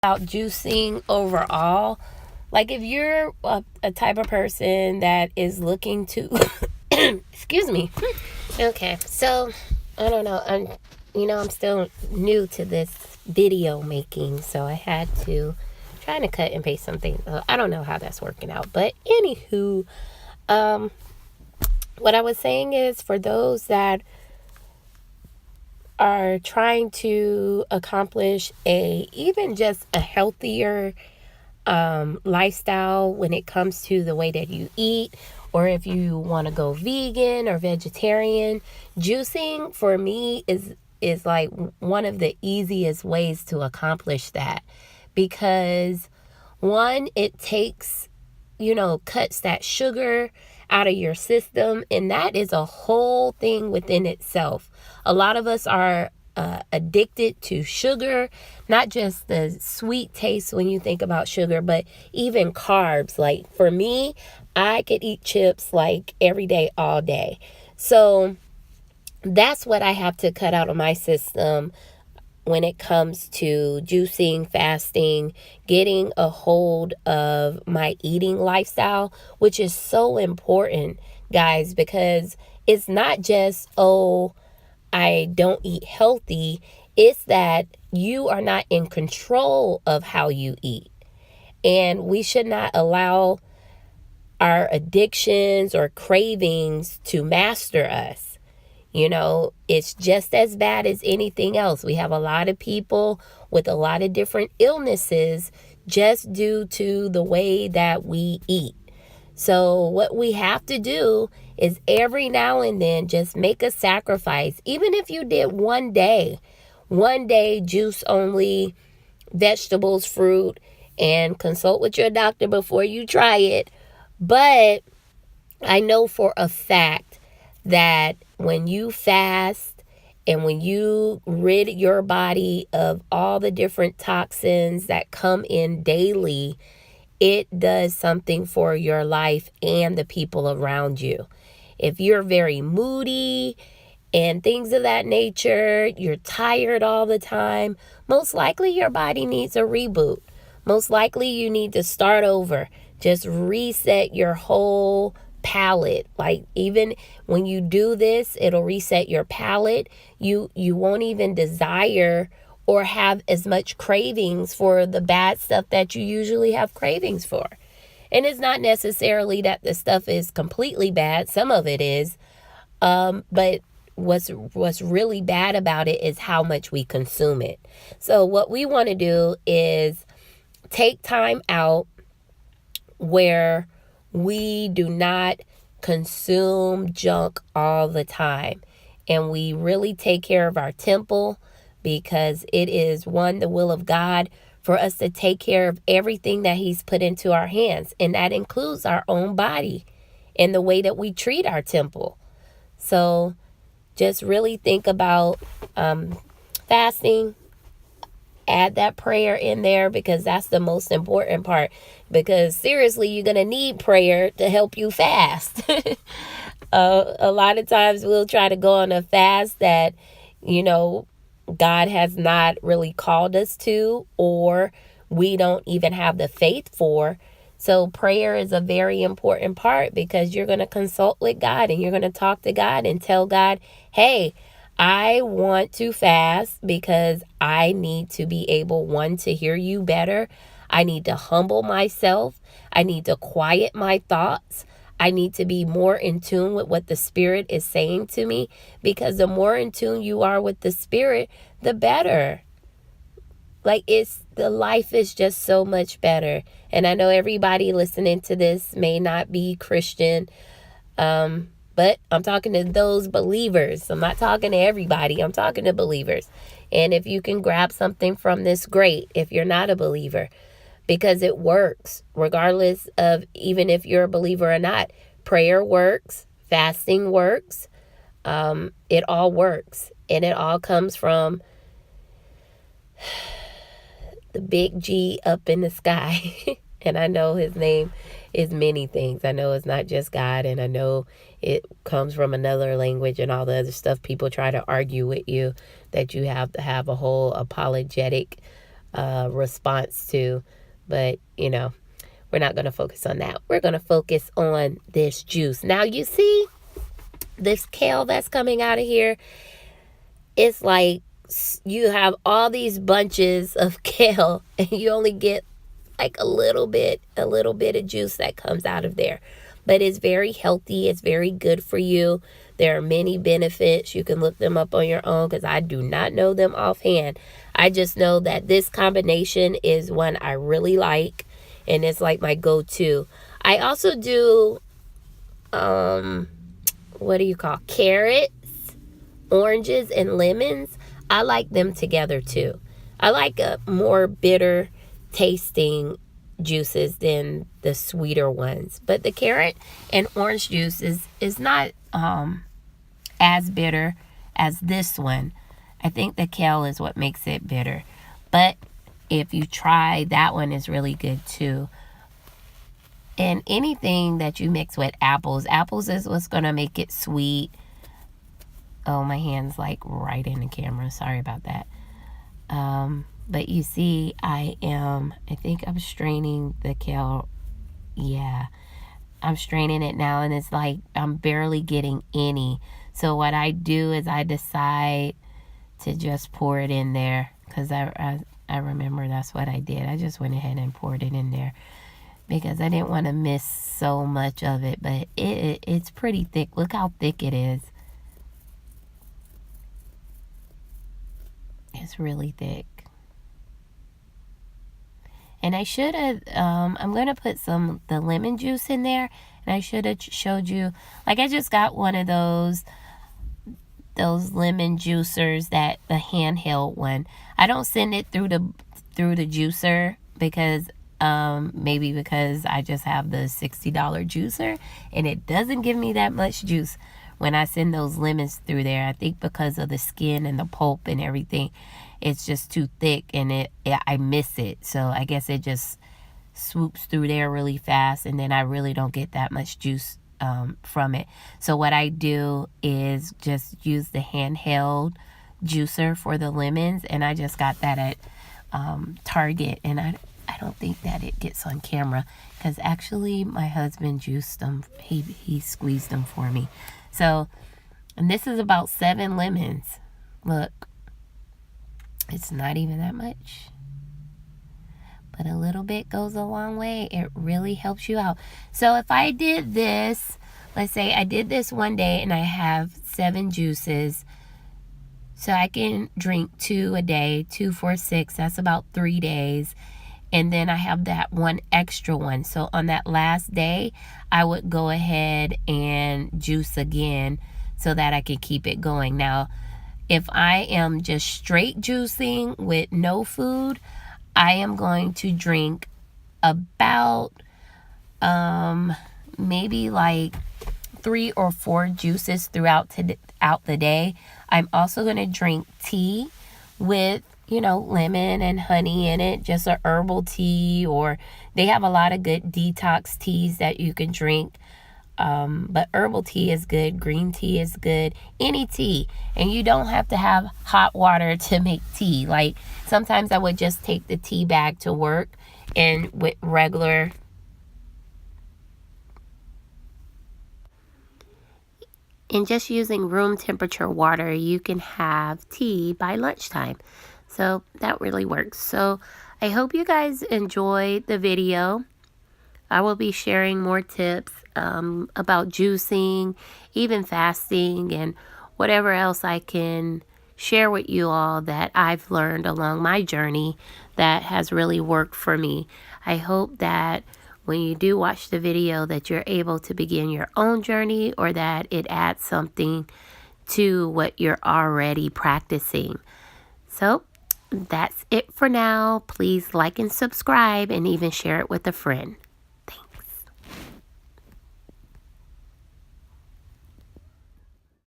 about juicing overall. Like if you're a type of person that is looking to, excuse me. Okay, so I don't know. I'm still new to this video making, so I had to trying to cut and paste something. I don't know how that's working out, but anywho, what I was saying is for those that are trying to accomplish even just a healthier lifestyle when it comes to the way that you eat, or if you want to go vegan or vegetarian, juicing for me is like one of the easiest ways to accomplish that, because one, it takes, cuts that sugar out of your system, and that is a whole thing within itself. A lot of us are addicted to sugar, not just the sweet taste when you think about sugar, but even carbs. Like for me, I could eat chips like every day, all day. So that's what I have to cut out of my system when it comes to juicing, fasting, getting a hold of my eating lifestyle, which is so important, guys, because it's not just, I don't eat healthy. It's that you are not in control of how you eat. And we should not allow our addictions or cravings to master us. It's just as bad as anything else. We have a lot of people with a lot of different illnesses just due to the way that we eat. So what we have to do is every now and then just make a sacrifice. Even if you did one day juice only, vegetables, fruit, and consult with your doctor before you try it. But I know for a fact that when you fast and when you rid your body of all the different toxins that come in daily, it does something for your life and the people around you. If you're very moody and things of that nature, you're tired all the time, most likely your body needs a reboot. Most likely you need to start over. Just reset your whole palate. Like even when you do this, it'll reset your palate. You won't even desire or have as much cravings for the bad stuff that you usually have cravings for. And it's not necessarily that the stuff is completely bad. Some of it is. But what's really bad about it is how much we consume it. So what we want to do is take time out where we do not consume junk all the time. And we really take care of our temple, because it is the will of God for us to take care of everything that He's put into our hands. And that includes our own body and the way that we treat our temple. So just really think about fasting. Add that prayer in there, because that's the most important part. Because seriously, you're going to need prayer to help you fast. A lot of times we'll try to go on a fast that, God has not really called us to, or we don't even have the faith for. So prayer is a very important part, because you're going to consult with God and you're going to talk to God and tell God, hey, I want to fast because I need to be able, one, to hear you better. I need to humble myself. I need to quiet my thoughts. I need to be more in tune with what the Spirit is saying to me, because the more in tune you are with the Spirit, the better. Like the life is just so much better. And I know everybody listening to this may not be Christian, but I'm talking to those believers. I'm not talking to everybody. I'm talking to believers. And if you can grab something from this, great. If you're not a believer, because it works regardless of even if you're a believer or not. Prayer works. Fasting works. It all works. And it all comes from the big G up in the sky. And I know His name is many things. I know it's not just God, and I know it comes from another language and all the other stuff. People try to argue with you that you have to have a whole apologetic response to. But, you know, we're not going to focus on that. We're going to focus on this juice. Now, you see this kale that's coming out of here? It's like you have all these bunches of kale and you only get like a little bit of juice that comes out of there. But it's very healthy. It's very good for you. There are many benefits. You can look them up on your own because I do not know them offhand. I just know that this combination is one I really like, and it's like my go-to. I also do, what do you call, carrots, oranges, and lemons. I like them together too. I like a more bitter tasting juices than the sweeter ones. But the carrot and orange juice is not as bitter as this one. I think the kale is what makes it bitter. But if you try, that one is really good too. And anything that you mix with apples is what's going to make it sweet. Oh, my hand's like right in the camera. Sorry about that. But you see, I think I'm straining the kale. Yeah, I'm straining it now, and it's like I'm barely getting any. So what I do is I decide to just pour it in there, because I remember that's what I did. I just went ahead and poured it in there because I didn't want to miss so much of it. But it's pretty thick. Look how thick it is. It's really thick. And I should have, I'm going to put the lemon juice in there. And I should have showed you, like I just got one of those lemon juicers, that the handheld one. I don't send it through the juicer because, maybe because I just have the $60 juicer. And it doesn't give me that much juice when I send those lemons through there. I think because of the skin and the pulp and everything, it's just too thick, and I miss it. So I guess it just swoops through there really fast, and then I really don't get that much juice from it. So what I do is just use the handheld juicer for the lemons, and I just got that at Target, and I don't think that it gets on camera because actually my husband juiced them. He squeezed them for me. So, and this is about 7 lemons. Look. It's not even that much. But a little bit goes a long way. It really helps you out. So if I did this, let's say I did this one day and I have 7 juices. So I can drink 2 a day, 2, 4, 6. That's about 3 days. And then I have that one extra one. So on that last day, I would go ahead and juice again so that I can keep it going. Now, if I am just straight juicing with no food, I am going to drink about maybe like 3 or 4 juices throughout the day. I'm also going to drink tea with, lemon and honey in it, just a herbal tea, or they have a lot of good detox teas that you can drink. But herbal tea is good. Green tea is good. Any tea. And you don't have to have hot water to make tea. Like sometimes I would just take the tea bag to work, and with regular and just using room temperature water, you can have tea by lunchtime. So that really works. So I hope you guys enjoyed the video. I will be sharing more tips about juicing, even fasting, and whatever else I can share with you all that I've learned along my journey that has really worked for me. I hope that when you do watch the video that you're able to begin your own journey, or that it adds something to what you're already practicing. So that's it for now. Please like and subscribe, and even share it with a friend.